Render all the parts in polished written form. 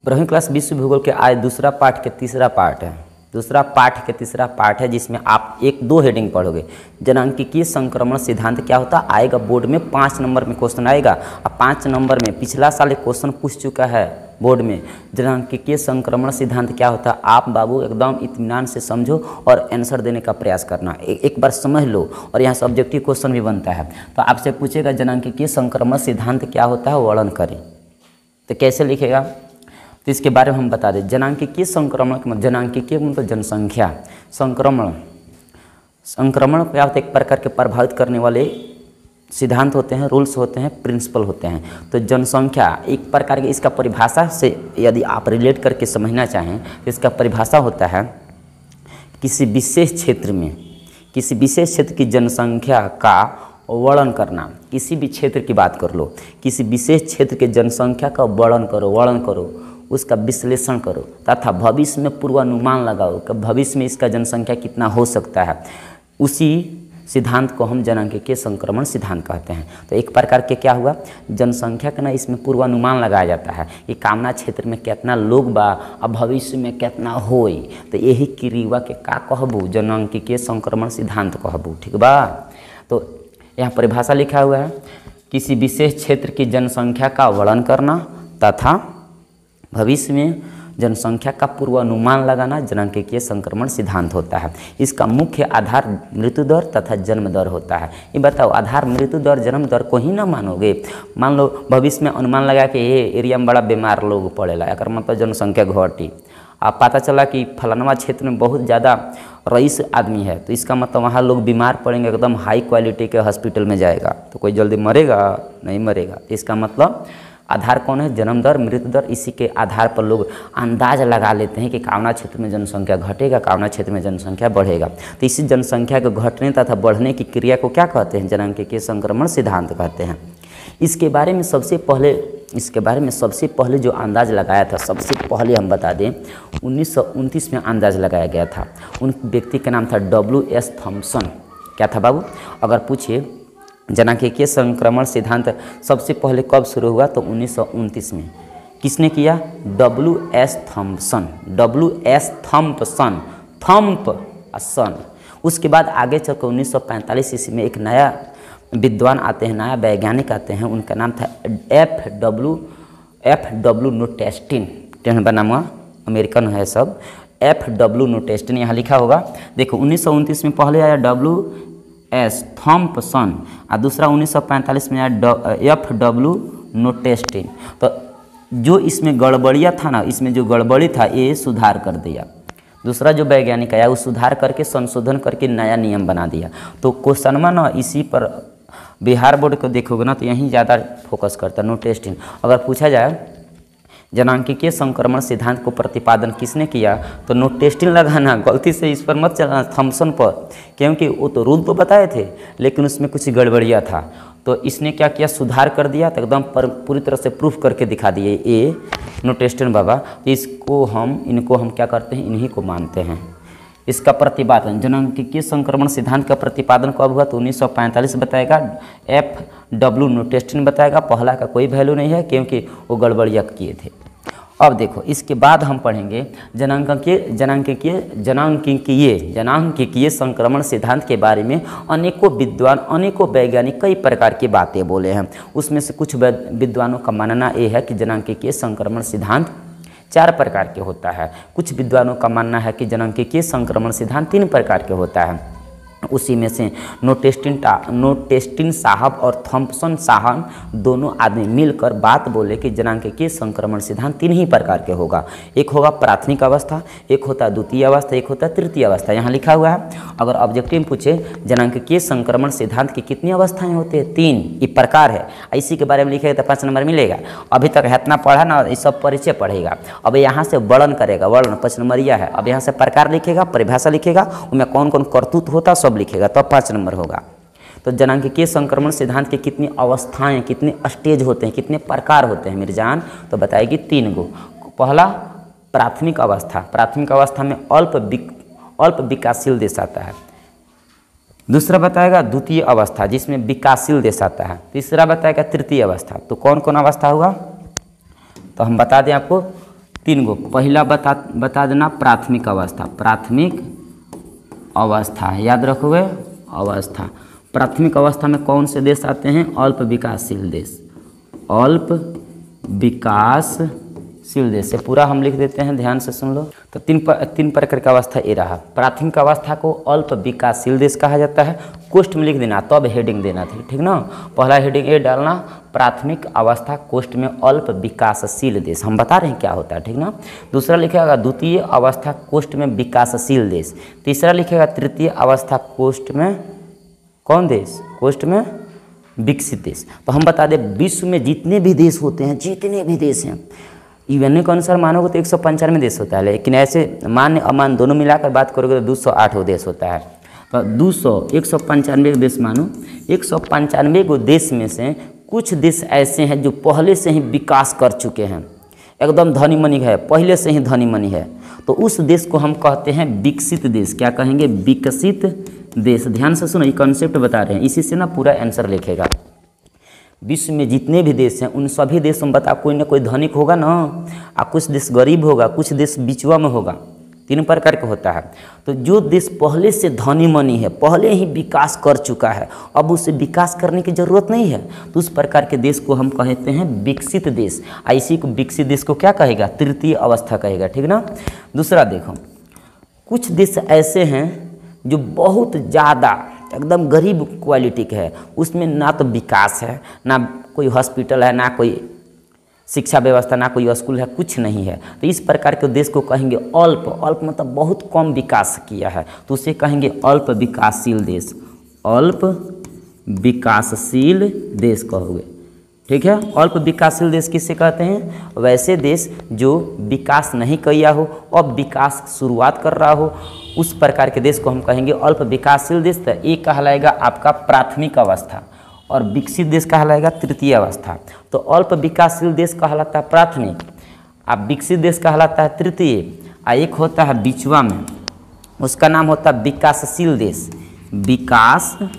12वीं क्लास विश्व भूगोल के आज दूसरा पाठ के तीसरा पाठ है जिसमें आप एक दो हेडिंग पढ़ोगे। जनांकिकीय संक्रमण सिद्धांत क्या होता आएगा, बोर्ड में 5 नंबर में क्वेश्चन आएगा। अब 5 नंबर में पिछला साल एक क्वेश्चन पूछ चुका है बोर्ड में, जनांकिकीय संक्रमण सिद्धांत क्या होता है। आप बाबू एकदम इत्मीनान से समझो और आंसर देने का प्रयास करना। एक बार समझ लो, और यहाँ से ऑब्जेक्टिव क्वेश्चन भी बनता है। तो आपसे पूछेगा जनांकिकीय संक्रमण सिद्धांत क्या होता है, वर्णन करें। तो कैसे लिखेगा, तो इसके बारे में हम बता दें। जनांकिकीय संक्रमण मतलब जनांकिकीय मतलब जनसंख्या, संक्रमण क्या होता है, एक प्रकार के प्रभावित करने वाले सिद्धांत होते हैं, रूल्स होते हैं, प्रिंसिपल होते हैं। तो जनसंख्या एक प्रकार की, इसका परिभाषा से यदि आप रिलेट करके समझना चाहें तो इसका परिभाषा होता है किसी विशेष क्षेत्र की जनसंख्या का वर्णन करना। किसी भी क्षेत्र की बात कर लो, किसी विशेष क्षेत्र के जनसंख्या का वर्णन करो, उसका विश्लेषण करो तथा भविष्य में पूर्वानुमान लगाओ कि भविष्य में इसका जनसंख्या कितना हो सकता है। उसी सिद्धांत को हम जनांकिकीय संक्रमण सिद्धांत कहते हैं। तो एक प्रकार के क्या हुआ, जनसंख्या का ना इसमें पूर्वानुमान लगाया जाता है कि कामना क्षेत्र में कितना लोग बा अब भविष्य में कितना होई। तो यही क्रिया के का कहबू, जनांकिकीय संक्रमण सिद्धांत कहबू, ठीक बा। तो यहाँ परिभाषा लिखा हुआ है, किसी विशेष क्षेत्र की जनसंख्या का वर्णन करना तथा भविष्य में जनसंख्या का पूर्वानुमान लगाना जनांकिकीय संक्रमण सिद्धांत होता है। इसका मुख्य आधार मृत्यु दर तथा जन्म दर होता है। ये बताओ, आधार मृत्यु दर जन्म दर को ही ना मानोगे। मान लो भविष्य में अनुमान लगा कि ये एरिया में बड़ा बीमार लोग पड़ेला, एक मतलब जनसंख्या घटी। अब पता चला कि फलानवा क्षेत्र में बहुत ज़्यादा रईस आदमी है, तो इसका मतलब वहाँ लोग बीमार पड़ेंगे, एकदम हाई क्वालिटी के हॉस्पिटल में जाएगा, तो कोई जल्दी मरेगा नहीं मरेगा। इसका मतलब आधार कौन है, जन्म दर, मृत्यु दर। इसी के आधार पर लोग अंदाज लगा लेते हैं कि कामना क्षेत्र में जनसंख्या घटेगा, कामना क्षेत्र में जनसंख्या बढ़ेगा। तो इसी जनसंख्या के घटने तथा बढ़ने की क्रिया को क्या कहते हैं, जनांकिकीय संक्रमण सिद्धांत कहते हैं। इसके बारे में सबसे पहले जो अंदाज लगाया था, सबसे पहले हम बता दें 1929 में अंदाज लगाया गया था। उन व्यक्ति का नाम था W.S. थॉम्सन। क्या था बाबू, अगर पूछिए जनांकिकीय संक्रमण सिद्धांत सबसे पहले कब शुरू हुआ, तो 1929 में। किसने किया, W.S. Thomson, Thompson. उसके बाद आगे चलकर 1945 ईस्वी में एक नया विद्वान आते हैं, नया वैज्ञानिक आते हैं, उनका नाम था F.W. नोटेस्टिन। बना हुआ अमेरिकन है सब, F.W. नोटेस्टिन यहाँ लिखा होगा। देखो 1929 में पहले आया W.S. थॉम्पसन और दूसरा 1945 में आया F.W. नोटेस्टिन। तो जो इसमें गड़बड़िया था ना, इसमें जो गड़बड़ी था ये सुधार कर दिया। दूसरा जो वैज्ञानिक आया वो सुधार करके संशोधन करके नया नियम बना दिया। तो क्वेश्चनमा ना इसी पर बिहार बोर्ड को देखोगे ना तो यहीं ज़्यादा फोकस करता है, नोटेस्टिन। अगर पूछा जाए जनांकिकीय संक्रमण सिद्धांत को प्रतिपादन किसने किया, तो नोटेस्टिन लगाना, गलती से इस पर मत चलाना थॉम्सन पर, क्योंकि वो तो रूल तो बताए थे लेकिन उसमें कुछ गड़बड़िया था। तो इसने क्या किया, सुधार कर दिया, तो एकदम पूरी तरह से प्रूफ करके दिखा दिए ये नोटेस्टिन बाबा। तो इनको हम क्या करते हैं, इन्हीं को मानते हैं। इसका प्रतिपादन, जनांकिकीय संक्रमण सिद्धांत का प्रतिपादन कब हुआ, तो 1945 बताएगा। F.W. नोटेस्टिन बताएगा। पहला का कोई वैल्यू नहीं है क्योंकि वो गड़बड़िया किए थे। अब देखो इसके बाद हम पढ़ेंगे जनांकिकीय संक्रमण सिद्धांत के बारे में अनेकों विद्वान, अनेकों वैज्ञानिक कई प्रकार की बातें बोले हैं। उसमें से कुछ विद्वानों का मानना ये है कि जनांकिकीय संक्रमण सिद्धांत 4 प्रकार के होता है। कुछ विद्वानों का मानना है कि जनांकिकीय संक्रमण सिद्धांत 3 प्रकार के होता है। उसी में से नोटेस्टिन साहब और थॉम्पसन साहब दोनों आदमी मिलकर बात बोले कि जनांकिकीय संक्रमण सिद्धांत 3 ही प्रकार के होगा। एक होगा प्राथमिक अवस्था, एक होता है द्वितीय अवस्था, एक होता है तृतीय अवस्था। यहाँ लिखा हुआ है। अगर ऑब्जेक्टिव में पूछे जनांकिकीय संक्रमण सिद्धांत की कितनी अवस्थाएं होती है, 3 ये प्रकार है। इसी के बारे में लिखेगा तो 5 नंबर मिलेगा। अभी तक इतना पढ़ा ना, ये सब परिचय पढ़ेगा। अब यहाँ से वर्णन करेगा, वर्णन 5 नंबरिया है। अब यहाँ से प्रकार लिखेगा, परिभाषा लिखेगा, उनमें कौन कौन करतूत होता सब लिखेगा, तब 5 नंबर होगा। तो जनांकिकीय संक्रमण सिद्धांत की कितनी अवस्थाएं, कितने स्टेज होते हैं, कितने प्रकार होते हैं मेरी जान, तो बताएगी 3 गो। पहला प्राथमिक अवस्था, प्राथमिक अवस्था में अल्प विकासशील देश आता है। दूसरा बताएगा द्वितीय अवस्था जिसमें विकासशील देश आता है। तीसरा बताएगा तृतीय अवस्था। तो कौन कौन अवस्था हुआ, तो हम बता दें आपको तीन गो, पहला बता देना प्राथमिक अवस्था, प्राथमिक अवस्था याद रखोगे अवस्था। प्राथमिक अवस्था में कौन से देश आते हैं? अल्प विकासशील देश, अल्प विकासशील देश। से पूरा हम लिख देते हैं, ध्यान से सुन लो। तो तीन प्रकार का अवस्था ये रहा। प्राथमिक अवस्था को अल्प विकासशील देश कहा जाता है। कोष्ठ में लिख देना, तब हेडिंग देना थी, ठीक ना। पहला हेडिंग ये डालना, प्राथमिक अवस्था कोष्ठ में अल्प विकासशील देश, हम बता रहे हैं क्या होता है, ठीक ना। दूसरा लिखेगा द्वितीय अवस्था कोष्ठ में विकासशील देश। तीसरा लिखेगा तृतीय अवस्था कोष्ठ में कौन देश? कोष्ठ में विकसित देश। तो हम बता दें विश्व में जितने भी देश होते हैं, जितने भी देश हैं, यूएनओ के अनुसार मानोगे तो 195 देश होता है, लेकिन ऐसे मान्य अमान्य दोनों मिलाकर बात करोगे तो 208 देश होता है। तो 195 देश मानो, 195 गो देश में से कुछ देश ऐसे हैं जो पहले से ही विकास कर चुके हैं, एकदम धनी मनी है, पहले से ही धनी मनी है, तो उस देश को हम कहते हैं विकसित देश। क्या कहेंगे? विकसित देश। ध्यान से सुनो, ये कॉन्सेप्ट बता रहे हैं, इसी से ना पूरा आंसर लिखेगा। विश्व में जितने भी देश हैं उन सभी देशों में बता कोई ना कोई धनिक होगा ना, और कुछ देश गरीब होगा, कुछ देश बिचवा में होगा, तीन प्रकार का होता है। तो जो देश पहले से धनी मनी है, पहले ही विकास कर चुका है, अब उसे विकास करने की ज़रूरत नहीं है, तो उस प्रकार के देश को हम कहते हैं विकसित देश। इसी को विकसित देश को क्या कहेगा? तृतीय अवस्था कहेगा, ठीक ना। दूसरा देखो, कुछ देश ऐसे हैं जो बहुत ज़्यादा एकदम गरीब क्वालिटी के है, उसमें ना तो विकास है, ना कोई हॉस्पिटल है, ना कोई शिक्षा व्यवस्था, ना कोई स्कूल है, कुछ नहीं है। तो इस प्रकार के देश को कहेंगे अल्प। अल्प मतलब बहुत कम विकास किया है, तो उसे कहेंगे अल्प विकासशील देश, अल्प विकासशील देश कहोगे, ठीक है। अल्प विकासशील देश किससे कहते हैं? वैसे देश जो विकास नहीं किया हो, अब विकास शुरुआत कर रहा हो, उस प्रकार के देश को हम कहेंगे अल्प विकासशील देश। तो ये कहलाएगा आपका प्राथमिक अवस्था, और विकसित देश कहलाएगा तृतीय अवस्था। तो अल्प विकासशील देश कहलाता है प्राथमिक, अब विकसित देश कहलाता है तृतीय, और एक होता है बिचवा में, उसका नाम होता है विकासशील देश, विकासशील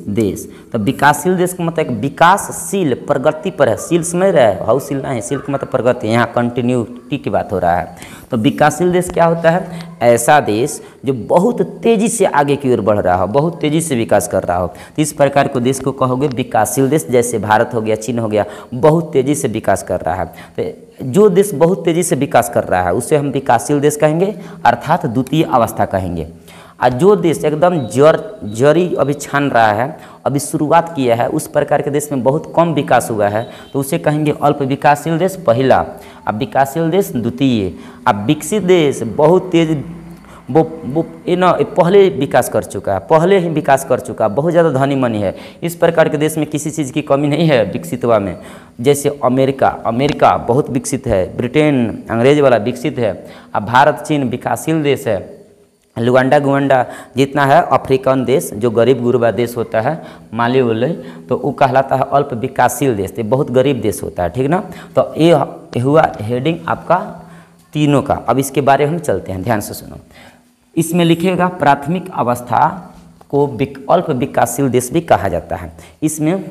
देश। तो विकासशील देश का मतलब विकासशील, प्रगति पर है, शील समझ रहे हैं, हाउसशील नहीं, शील का मतलब प्रगति, यहाँ कंटिन्यूटी की बात हो रहा है। तो विकासशील देश क्या होता है? ऐसा देश जो बहुत तेज़ी से आगे की ओर बढ़ रहा हो, बहुत तेज़ी से विकास कर रहा हो, तो इस प्रकार को देश को कहोगे विकासशील देश। जैसे भारत हो गया, चीन हो गया, बहुत तेज़ी से विकास कर रहा है, तो जो देश बहुत तेज़ी से विकास कर रहा है उसे हम विकासशील देश कहेंगे, अर्थात द्वितीय अवस्था कहेंगे। और जो देश एकदम जरी अभी छान रहा है, अभी शुरुआत किया है, उस प्रकार के देश में बहुत कम विकास हुआ है, तो उसे कहेंगे अल्प विकासशील देश पहला, अब विकासशील देश द्वितीय। अब विकसित देश बहुत तेज, वो पहले विकास कर चुका है, पहले ही विकास कर चुका है, बहुत ज़्यादा धनी मनी है, इस प्रकार के देश में किसी चीज़ की कमी नहीं है विकसितवा में। जैसे अमेरिका बहुत विकसित है, ब्रिटेन अंग्रेज वाला विकसित है, अब भारत चीन विकासशील देश है, लुगांडा गुवांडा जितना है अफ्रीकन देश जो गरीब गुरबा देश होता है, माली वाले, तो वो कहलाता है अल्प विकासशील देश, तो बहुत गरीब देश होता है, ठीक ना। तो ये हुआ हेडिंग आपका तीनों का। अब इसके बारे में हम चलते हैं, ध्यान से सुनो। इसमें लिखेगा प्राथमिक अवस्था को अल्प विकासशील देश भी कहा जाता है। इसमें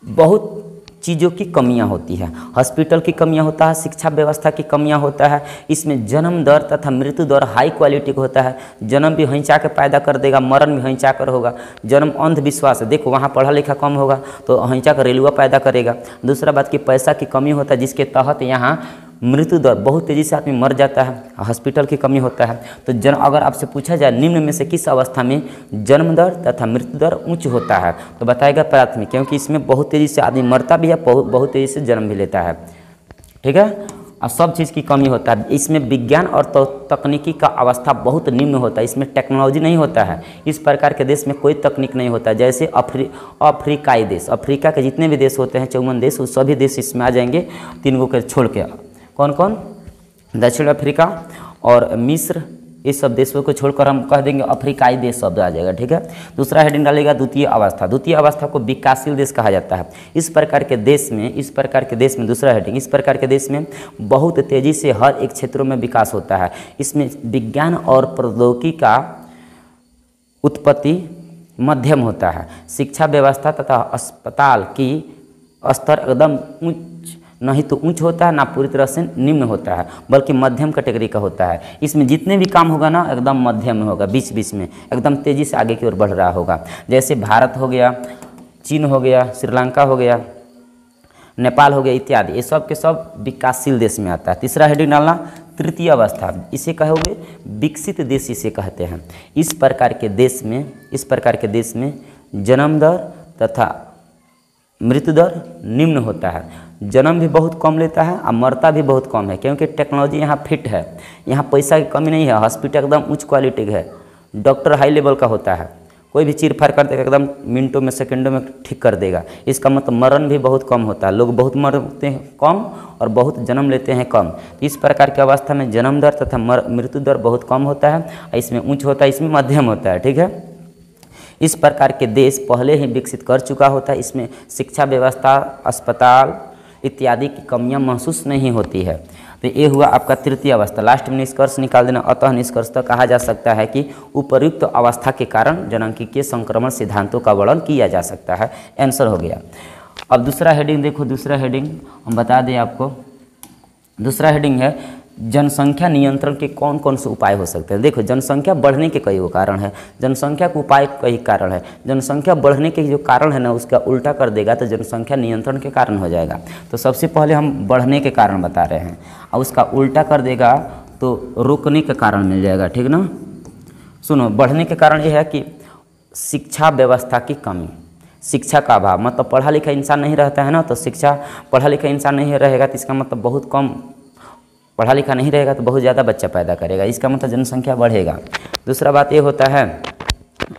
बहुत चीज़ों की कमियां होती है, हॉस्पिटल की कमियां होता है, शिक्षा व्यवस्था की कमियां होता है, इसमें जन्म दर तथा मृत्यु दर हाई क्वालिटी का होता है, जन्म भी हंचा के पैदा कर देगा, मरण भी हंचा कर होगा। जन्म अंधविश्वास है, देखो वहाँ पढ़ा लिखा कम होगा तो हंचा कर रेलुआ पैदा करेगा। दूसरा बात कि पैसा की कमी होता है, जिसके तहत यहाँ मृत्यु दर बहुत तेज़ी से आदमी मर जाता है, हॉस्पिटल की कमी होता है। तो अगर आपसे पूछा जाए निम्न में से किस अवस्था में जन्म दर तथा मृत्यु दर उच्च होता है, तो बताएगा प्राथमिक, क्योंकि इसमें बहुत तेज़ी से आदमी मरता भी है, बहुत तेज़ी से जन्म भी लेता है, ठीक है। और सब चीज़ की कमी होता है। इसमें विज्ञान और तकनीकी का अवस्था बहुत निम्न होता है, इसमें टेक्नोलॉजी नहीं होता है, इस प्रकार के देश में कोई तकनीक नहीं होता है। जैसे अफ्रीकाई देश, अफ्रीका के जितने भी देश होते हैं 54 देश, वो सभी देश इसमें आ जाएंगे, तीन गो के छोड़ के। कौन कौन? दक्षिण अफ्रीका और मिस्र, इस सब देशों को छोड़कर हम कह देंगे अफ्रीकाई देश शब्द आ जाएगा, ठीक है। दूसरा हेडिंग डालेगा द्वितीय अवस्था। द्वितीय अवस्था को विकासशील देश कहा जाता है। इस प्रकार के देश में दूसरा हेडिंग, इस प्रकार के देश में बहुत तेज़ी से हर एक क्षेत्रों में विकास होता है। इसमें विज्ञान और प्रौद्योगिकी का उत्पत्ति मध्यम होता है, शिक्षा व्यवस्था तथा अस्पताल की स्तर एकदम उच्च ना ही तो उच्च होता है ना पूरी तरह से निम्न होता है, बल्कि मध्यम कैटेगरी का होता है। इसमें जितने भी काम होगा ना एकदम मध्यम में होगा, बीच बीच में एकदम तेज़ी से आगे की ओर बढ़ रहा होगा। जैसे भारत हो गया, चीन हो गया, श्रीलंका हो गया, नेपाल हो गया इत्यादि, ये सब के सब विकासशील देश में आता है। तीसरा हेडिंग डालना तृतीय अवस्था, इसे कहोगे विकसित देश इसे कहते हैं। इस प्रकार के देश में जन्म दर तथा मृत्यु दर निम्न होता है। जन्म भी बहुत कम लेता है और मरता भी बहुत कम है, क्योंकि टेक्नोलॉजी यहाँ फिट है, यहाँ पैसा की कमी नहीं है, हॉस्पिटल एकदम उच्च क्वालिटी है, डॉक्टर हाई लेवल का होता है, कोई भी चीर फाड़ कर देगा एकदम मिनटों में सेकंडों में ठीक कर देगा। इसका मतलब मरण भी बहुत कम होता है, लोग बहुत मरते हैं कम और बहुत जन्म लेते हैं कम। तो इस प्रकार की अवस्था में जन्म दर तथा मृत्यु दर बहुत कम होता है, इसमें उच्च होता है, इसमें मध्यम होता है। ठीक है, इस प्रकार के देश पहले ही विकसित कर चुका होता है, इसमें शिक्षा व्यवस्था, अस्पताल इत्यादि की कमियां महसूस नहीं होती है। तो ये हुआ आपका तृतीय अवस्था। लास्ट में निष्कर्ष निकाल देना। अतः निष्कर्षतः कहा जा सकता है कि उपर्युक्त अवस्था के कारण जनसांख्यिकीय संक्रमण सिद्धांतों का वर्णन किया जा सकता है। आंसर हो गया। अब दूसरा हेडिंग देखो, दूसरा हेडिंग हम बता दें आपको। दूसरा हेडिंग है जनसंख्या नियंत्रण के कौन कौन से उपाय हो सकते हैं। देखो, जनसंख्या बढ़ने के कई कारण है, जनसंख्या के उपाय कई कारण है। जनसंख्या बढ़ने के जो कारण है ना, उसका उल्टा कर देगा तो जनसंख्या नियंत्रण के कारण हो जाएगा। तो सबसे पहले हम बढ़ने के कारण बता रहे हैं, और उसका उल्टा कर देगा तो रोकने के कारण मिल जाएगा। ठीक ना, सुनो, बढ़ने के कारण ये है कि शिक्षा व्यवस्था की कमी, शिक्षा का अभाव, मतलब पढ़ा लिखा इंसान नहीं रहता है ना, तो शिक्षा, पढ़ा लिखा इंसान नहीं रहेगा तो इसका मतलब बहुत कम, पढ़ा लिखा नहीं रहेगा तो बहुत ज़्यादा बच्चा पैदा करेगा, इसका मतलब जनसंख्या बढ़ेगा। दूसरा बात ये होता है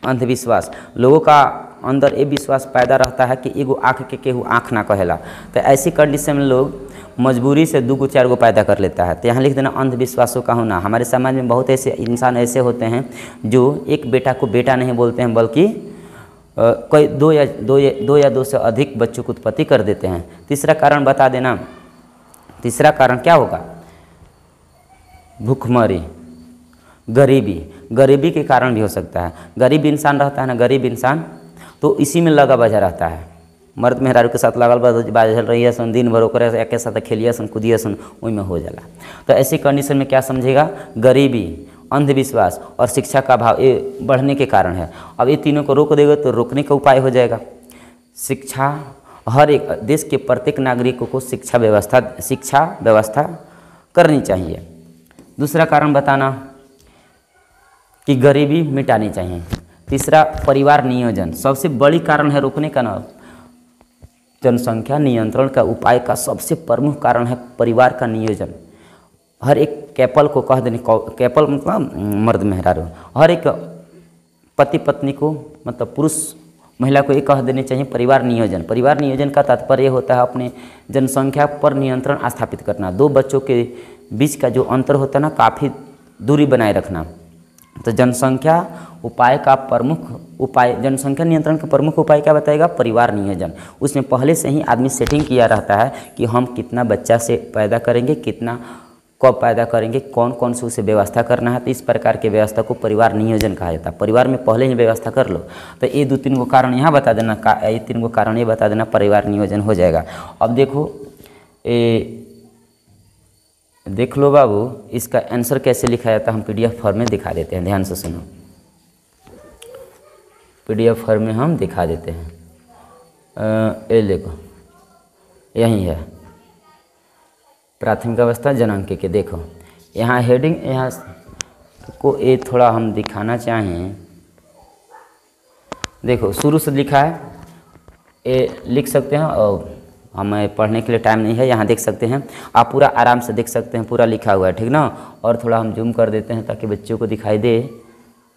अंधविश्वास। लोगों का अंदर ये विश्वास पैदा रहता है कि एगो आँख के केहू आँख ना कहेला, तो ऐसी कंडीशन में लोग मजबूरी से 2 को 4 को पैदा कर लेता है। तो यहाँ लिख देना अंधविश्वासों का होना। हमारे समाज में बहुत ऐसे इंसान ऐसे होते हैं जो एक बेटा को बेटा नहीं बोलते हैं, बल्कि कोई दो या दो से अधिक बच्चों की उत्पत्ति कर देते हैं। तीसरा कारण बता देना। तीसरा कारण क्या होगा? भूखमरी, गरीबी के कारण भी हो सकता है। गरीब इंसान रहता है ना, गरीब इंसान तो इसी में लगा बजा रहता है, मर्द मेहरारू के साथ लागल बाजल रही सन, दिन भर ओकरे एक साथ खेलिए सन, कूदिए सन, वही में हो जाला। तो ऐसी कंडीशन में क्या समझेगा? गरीबी, अंधविश्वास और शिक्षा का अभाव, ये बढ़ने के कारण है। अब ये तीनों को रोक देगा तो रोकने का उपाय हो जाएगा शिक्षा। हर एक देश के प्रत्येक नागरिकों को शिक्षा व्यवस्था करनी चाहिए। दूसरा कारण बताना कि गरीबी मिटानी चाहिए। तीसरा परिवार नियोजन, सबसे बड़ी कारण है रोकने का ना, जनसंख्या नियंत्रण का उपाय का सबसे प्रमुख कारण है परिवार का नियोजन। हर एक कैपल को कह देने, कैपल मतलब मर्द मेहरारू, हर एक पति पत्नी को, मतलब पुरुष महिला को ये कह देने चाहिए परिवार नियोजन। परिवार नियोजन का तात्पर्य होता है अपने जनसंख्या पर नियंत्रण स्थापित करना। 2 बच्चों के बीच का जो अंतर होता है ना, काफ़ी दूरी बनाए रखना। तो जनसंख्या उपाय का प्रमुख उपाय, जनसंख्या नियंत्रण का प्रमुख उपाय क्या बताएगा? परिवार नियोजन। उसमें पहले से ही आदमी सेटिंग किया रहता है कि हम कितना बच्चा से पैदा करेंगे, कितना कब पैदा करेंगे, कौन कौन से उसे व्यवस्था करना है। तो इस प्रकार के व्यवस्था को परिवार नियोजन कहा जाता है। परिवार में पहले ही व्यवस्था कर लो। तो ये 2-3 गो कारण यहाँ बता देना, ये 3 गो कारण ये बता देना, परिवार नियोजन हो जाएगा। अब देखो, देख लो बाबू, इसका आंसर कैसे लिखा जाता है हम PDF फॉर्म में दिखा देते हैं। ध्यान से सुनो, PDF फॉर्म में हम दिखा देते हैं। ये देखो, यही है प्राथमिक अवस्था जनांक के। देखो यहाँ हेडिंग, यहाँ को ये थोड़ा हम दिखाना चाहें। देखो शुरू से लिखा है, ये लिख सकते हैं, और हमें पढ़ने के लिए टाइम नहीं है, यहाँ देख सकते हैं आप, पूरा आराम से देख सकते हैं, पूरा लिखा हुआ है। ठीक ना, और थोड़ा हम जूम कर देते हैं ताकि बच्चों को दिखाई दे।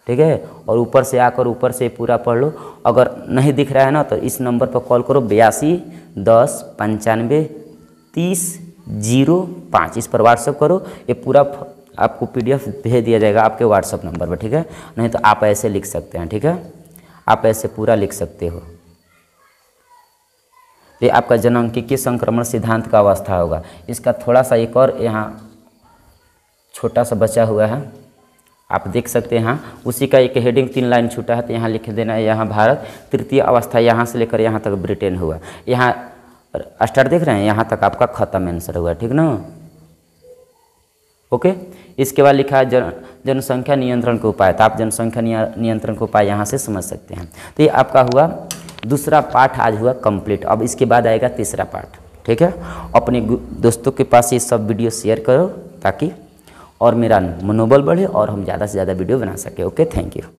ठीक है, और ऊपर से आकर ऊपर से पूरा पढ़ लो। अगर नहीं दिख रहा है ना, तो इस नंबर पर कॉल करो, 82 10 95 30 05, इस पर व्हाट्सअप करो। ये पूरा आपको PDF भेज दिया जाएगा आपके व्हाट्सअप नंबर पर। ठीक है, नहीं तो आप ऐसे लिख सकते हैं। ठीक है, आप ऐसे पूरा लिख सकते हो। ये आपका जनसांख्यिकीय संक्रमण सिद्धांत का अवस्था होगा। इसका थोड़ा सा एक और यहाँ छोटा सा बचा हुआ है, आप देख सकते हैं। यहाँ उसी का एक हेडिंग 3 लाइन छूटा है, तो यहाँ लिख देना है, यहाँ भारत तृतीय अवस्था, यहाँ से लेकर यहाँ तक ब्रिटेन हुआ। यहाँ स्टार देख रहे हैं, यहाँ तक आपका खत्म आंसर हुआ, ठीक ना। ओके, इसके बाद लिखा है जनसंख्या नियंत्रण के उपाय। तो आप जनसंख्या नियंत्रण के उपाय यहाँ से समझ सकते हैं। तो ये आपका हुआ दूसरा पार्ट आज हुआ कंप्लीट। अब इसके बाद आएगा तीसरा पार्ट, ठीक है। अपने दोस्तों के पास ये सब वीडियो शेयर करो ताकि और मेरा मनोबल बढ़े और हम ज़्यादा से ज़्यादा वीडियो बना सके। Okay, thank you.